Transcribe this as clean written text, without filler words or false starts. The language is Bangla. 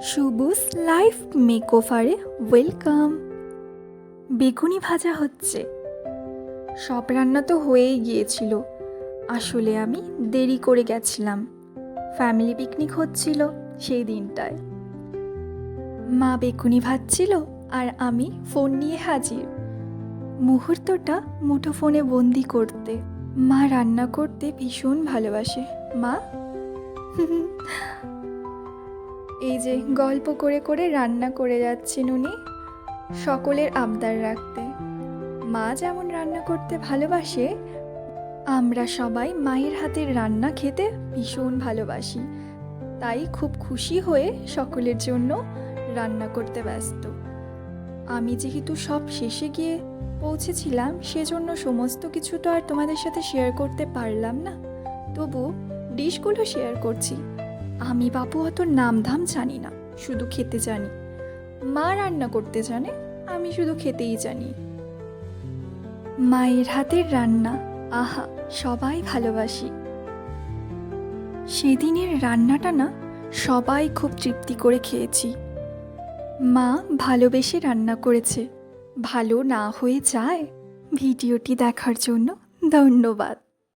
শুভুস লাইফ মেকওভারে ওয়েলকাম। বেগুনি ভাজা হচ্ছে। সব রান্না তো হয়েই গিয়েছিল। আসলে আমি দেরি করে গেছিলাম। ফ্যামিলি পিকনিক হচ্ছিল সেই দিনটায়। মা বেগুনি ভাজছিল আর আমি ফোন নিয়ে হাজির। মুহূর্তটা মুঠোফোনে বন্দি করতে। মা রান্না করতে ভীষণ ভালোবাসে। মা এই যে গল্প করে করে রান্না করে যাচ্ছেন উনি, সকলের আবদার রাখতে। মা যেমন রান্না করতে ভালোবাসে, আমরা সবাই মায়ের হাতের রান্না খেতে ভীষণ ভালোবাসি। তাই খুব খুশি হয়ে সকলের জন্য রান্না করতে ব্যস্ত। আমি যেহেতু সব শেষে গিয়ে পৌঁছেছিলাম, সেজন্য সমস্ত কিছু তো আর তোমাদের সাথে শেয়ার করতে পারলাম না। তবু ডিশগুলো শেয়ার করছি। আমি বাপু অত নামধাম জানি না, শুধু খেতে জানি। মা রান্না করতে জানে, আমি শুধু খেতেই জানি। মায়ের হাতের রান্না আহা, সবাই ভালোবাসি। সেদিনের রান্নাটা না সবাই খুব তৃপ্তি করে খেয়েছি। মা ভালোবেসে রান্না করেছে। ভালো না হয়ে যায়? ভিডিওটি দেখার জন্য ধন্যবাদ।